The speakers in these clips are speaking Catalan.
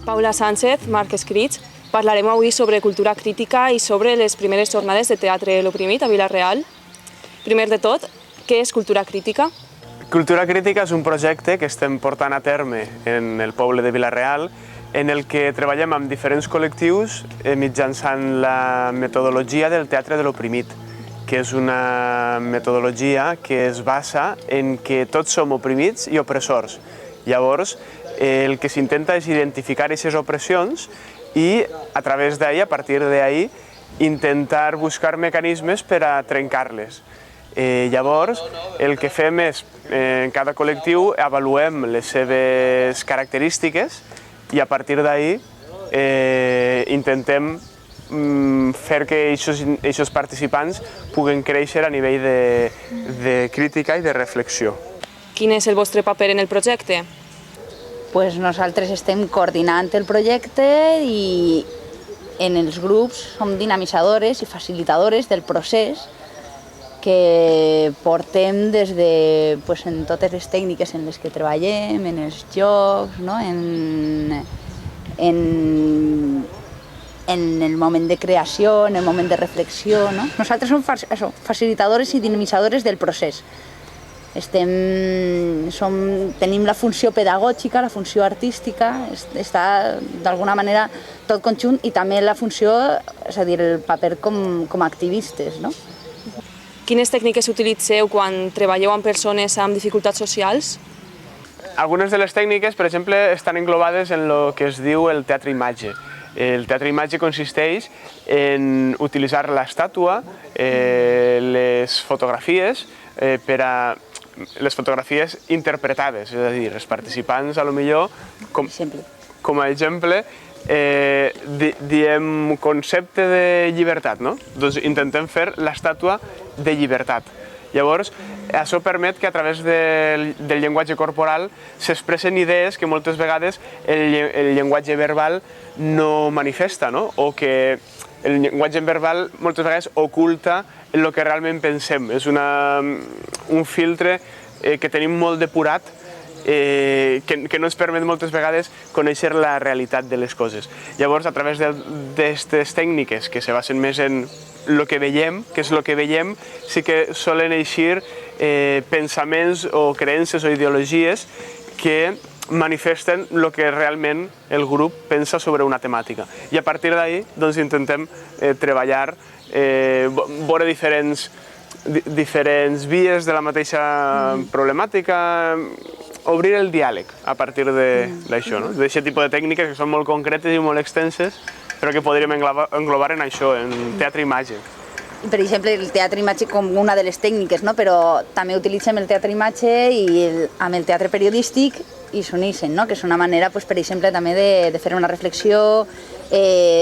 Paula Sánchez, Marc Escrits. Parlarem avui sobre cultura crítica i sobre les primeres jornades de teatre l'Oprimit a Vila-real. Primer de tot, què és cultura crítica? Cultura crítica és un projecte que estem portant a terme en el poble de Vila-real, en el que treballem amb diferents col·lectius mitjançant la metodologia del teatre de l'Oprimit, que és una metodologia que es basa en que tots som oprimits i opressors. Llavors, el que s'intenta és identificar aquestes opressions i a través d'ahí, a partir d'ahí, intentar buscar mecanismes per a trencar-les. Llavors, el que fem és, en cada col·lectiu, avaluem les seves característiques i a partir d'ahí intentem fer que aquests participants puguen créixer a nivell de crítica i de reflexió. Quin és el vostre paper en el projecte? Nosaltres estem coordinant el projecte i en els grups som dinamitzadores i facilitadores del procés que portem des de en totes les tècniques en les que treballem, en els jocs, en el moment de creació, en el moment de reflexió. Nosaltres som facilitadores i dinamitzadores del procés. Tenim la funció pedagògica, la funció artística, està d'alguna manera tot conjunt i també la funció, és a dir, el paper com a activistes. Quines tècniques utilitzeu quan treballeu amb persones amb dificultats socials? Algunes de les tècniques, per exemple, estan englobades en el que es diu el teatre imatge. El teatre imatge consisteix en utilitzar l'estàtua, les fotografies per a les fotografies interpretades, és a dir, els participants, potser, com a exemple, diem concepte de llibertat, no? Doncs intentem fer l'estàtua de llibertat. Llavors, això permet que a través del llenguatge corporal s'expressen idees que moltes vegades el llenguatge verbal no manifesta, no? O que el llenguatge verbal moltes vegades oculta el que realment pensem. És un filtre que tenim molt depurat, que no ens permet moltes vegades conèixer la realitat de les coses. Llavors, a través d'aquestes tècniques que se basen més en el que veiem, què és el que veiem, sí que solen eixir pensaments o creences o ideologies que manifesten el que realment el grup pensa sobre una temàtica. I a partir d'ahí intentem treballar, veure diferents vies de la mateixa problemàtica, obrir el diàleg a partir d'això, d'aquest tipus de tècniques que són molt concretes i molt extenses, però que podríem englobar en això, en teatre-imatge. Per exemple, el teatre-imatge com una de les tècniques, però també utilitzem el teatre-imatge amb el teatre periodístic i s'uneixen, que és una manera, per exemple, també de fer una reflexió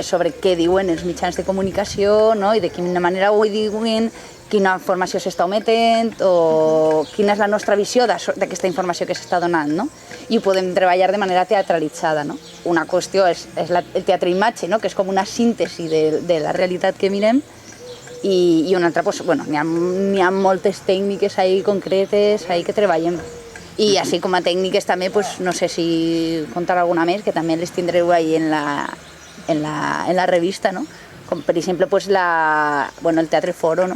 sobre què diuen els mitjans de comunicació i de quina manera ho diuen, quina informació s'està ometent o quina és la nostra visió d'aquesta informació que s'està donant. I ho podem treballar de manera teatralitzada. Una qüestió és el teatre-imatge, que és com una síntesi de la realitat que mirem, i una altra, n'hi ha moltes tècniques concretes que treballem. I així com a tècniques també, no sé si contar alguna més, que també les tindreu ahí en la revista, com per exemple el teatre foro,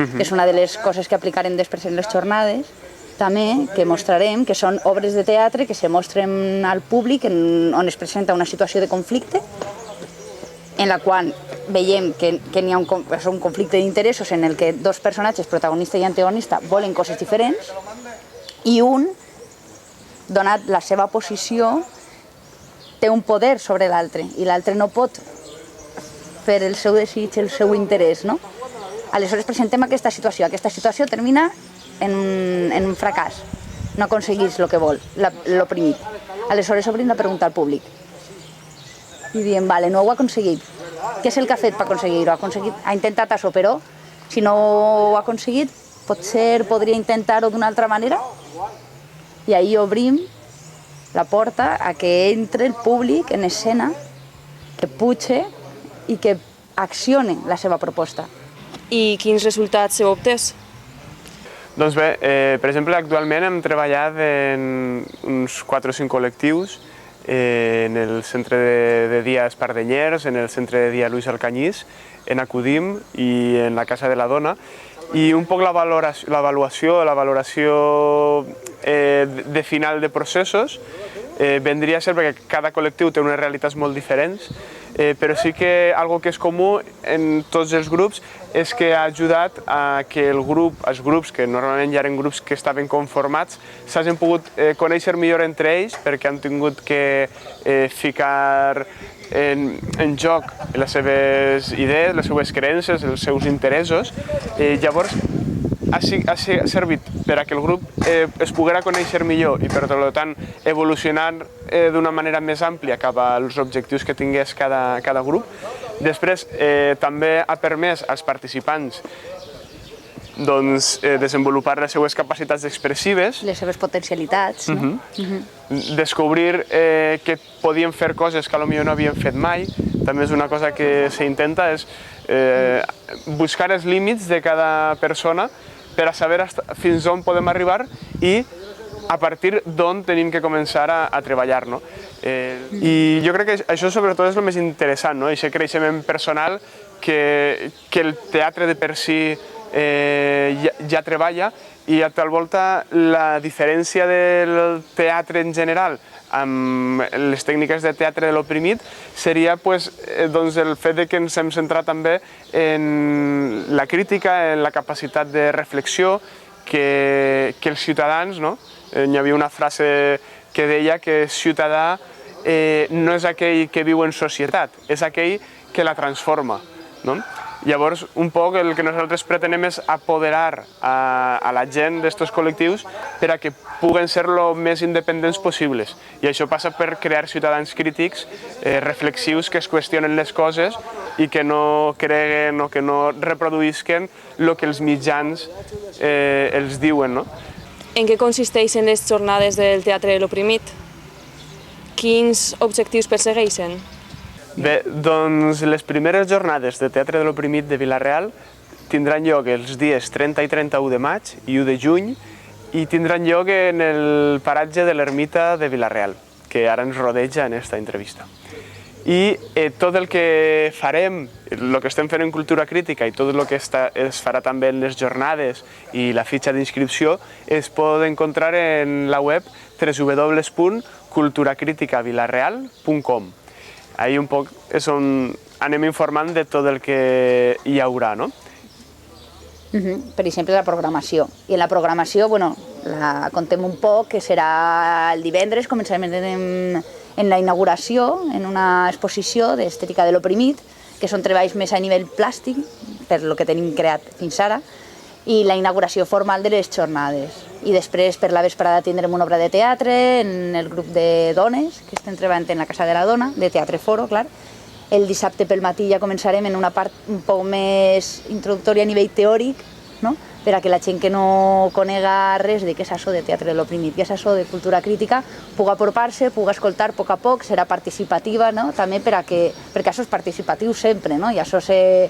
que és una de les coses que aplicarem després en les jornades, també, que mostrarem, que són obres de teatre que se mostren al públic on es presenta una situació de conflicte, en la qual veiem que hi ha un conflicte d'interessos en el que dos personatges, protagonista i antagonista, volen coses diferents i un, donat la seva posició, té un poder sobre l'altre i l'altre no pot fer el seu desig, el seu interès. Aleshores presentem aquesta situació. Aquesta situació termina en un fracàs. No aconseguís el que vol, l'oprimit. Aleshores obrim la pregunta al públic. I diem, no ho ha aconseguit. Què és el que ha fet per aconseguir-ho? Ha intentat això, però si no ho ha aconseguit, potser podria intentar-ho d'una altra manera? I ahir obrim la porta a que entre el públic en escena, que puge i que accione la seva proposta. I quins resultats heu obtès? Doncs bé, per exemple, actualment hem treballat en uns 4 o 5 col·lectius en el centre de dia Espardenyers, en el centre de dia Luis Alcañís, en Acudim i en la Casa de la Dona. I un poc la valoració de final de processos vendria a ser perquè cada col·lectiu té unes realitats molt diferents, però sí que algo que és comú en tots els grups és que ha ajudat a que els grups, que normalment ja eren grups que estaven conformats, s'hagin pogut conèixer millor entre ells perquè han tingut que ficar en joc les seves idees, les seves creences, els seus interessos. Llavors, ha servit per a que el grup es poguera conèixer millor i per tant evolucionar d'una manera més àmplia cap als objectius que tingués cada grup. Després també ha permès als participants desenvolupar les seues capacitats expressives, les seves potencialitats, no? Descobrir que podien fer coses que potser no havien fet mai. També és una cosa que s'intenta, és buscar els límits de cada persona per a saber fins on podem arribar i a partir d'on tenim que començar a treballar. I jo crec que això sobretot és el més interessant, aquest creixement personal que el teatre de per si ja treballa, i a tal volta la diferència del teatre en general amb les tècniques de teatre de l'oprimit seria el fet que ens hem centrat també en la crítica, en la capacitat de reflexió, que els ciutadans, hi havia una frase que deia que ciutadà no és aquell que viu en societat, és aquell que la transforma. Llavors, un poc el que nosaltres pretenem és apoderar a la gent d'estos col·lectius per a que puguen ser el més independents possibles. I això passa per crear ciutadans crítics, reflexius, que es qüestionen les coses i que no creguen o que no reproduïsquen el que els mitjans els diuen. En què consisteixen les jornades del teatre de l'oprimit? Quins objectius persegueixen? Bé, doncs les primeres jornades de Teatre de l'Oprimit de Vila-real tindran lloc els dies 30 i 31 de maig i 1 de juny i tindran lloc en el paratge de l'Ermita de Vila-real, que ara ens rodeja en aquesta entrevista. I tot el que farem, el que estem fent en Cultura Crítica i tot el que es farà també en les jornades i la fitxa d'inscripció es pot encontrar en la web www.culturacriticavilareal.com. Ahí un poc és on anem informant de tot el que hi haurà, no? Per exemple, la programació. I en la programació, la contem un poc, que serà el divendres, començarem en la inauguració, en una exposició d'estètica de l'oprimit, que són treballs més a nivell plàstic, per lo que tenim creat fins ara, i la inauguració formal de les jornades. I després, per la vesprada, tindrem una obra de teatre en el grup de dones, que estem treballant en la Casa de la Dona, de Teatre Foro, clar. El dissabte pel matí ja començarem en una part un poc més introductòria a nivell teòric, per a que la gent que no conega res de què és això de teatre de l'oprimit, què és això de cultura crítica, pugui apropar-se, pugui escoltar a poc a poc, serà participativa, també perquè això és participatiu sempre, i això se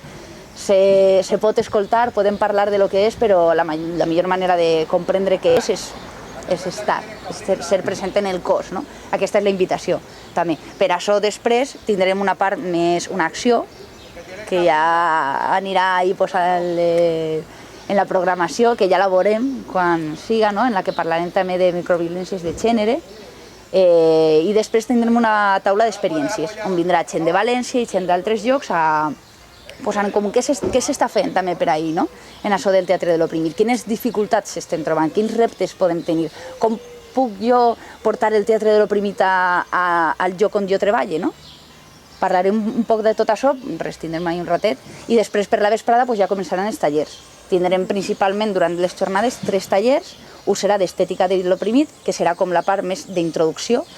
pot escoltar, podem parlar de lo que és, però la millor manera de comprendre què és estar, ser present en el cos. Aquesta és la invitació, també. Per això després tindrem una part més, una acció, que ja anirà ahí posada en la programació, que ja la veurem quan siga, en la que parlarem també de microviolències de gènere, i després tindrem una taula d'experiències, on vindrà gent de València i gent d'altres llocs a posar en comú què s'està fent també per ahir, en això del teatre de l'oprimit, quines dificultats s'estem trobant, quins reptes podem tenir, com puc jo portar el teatre de l'oprimit al lloc on jo treballo, Parlarem un poc de tot això, res, tindrem ahir un ratet, i després per la vesprada ja començaran els tallers. Tindrem principalment durant les jornades 3 tallers, un serà d'estètica de l'oprimit, que serà com la part més d'introducció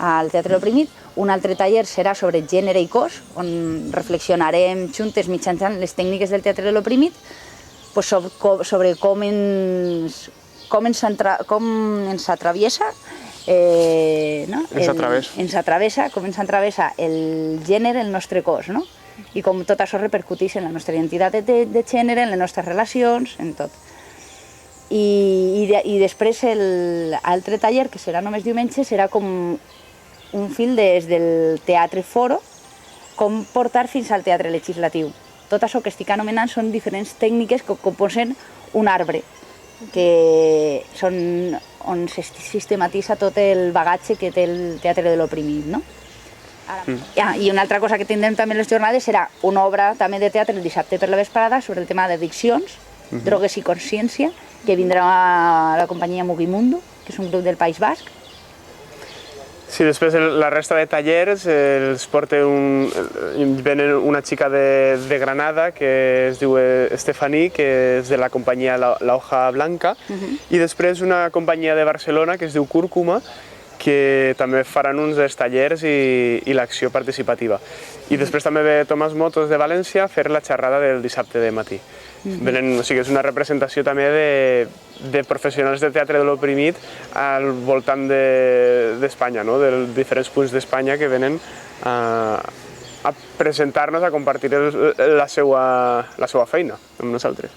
al teatre de l'oprimit, un altre taller serà sobre gènere i cos, on reflexionarem juntes mitjançant les tècniques del teatre de l'oprimit, sobre com ens atraviesa, ens atravessa, com ens atravessa el gènere, el nostre cos, i com tot això repercuteix en la nostra identitat de gènere, en les nostres relacions, en tot. I després l'altre taller, que serà només diumenge, serà com un fil des del teatre foro com portar fins al teatre legislatiu. Tot això que estic anomenant són diferents tècniques que composen un arbre, que són on se sistematitza tot el bagatge que té el teatre de l'oprimit, no? I una altra cosa que tindrem també en les jornades serà una obra també de teatre el dissabte per la vesprada sobre el tema d'addiccions, drogues i consciència, que vindrà a la companyia Mugimundo, que és un grup del País Basc. Sí, després la resta de tallers els porta venen una xica de Granada que es diu Estefaní, que és de la companyia La Hoja Blanca, i després una companyia de Barcelona que es diu Cúrcuma, que també faran uns dels tallers i l'acció participativa. I després també ve Tomàs Motos de València a fer la xerrada del dissabte de matí. O sigui, és una representació també de professionals de teatre de l'oprimit al voltant d'Espanya, de diferents punts d'Espanya que venen a presentar-nos, a compartir la seva feina amb nosaltres.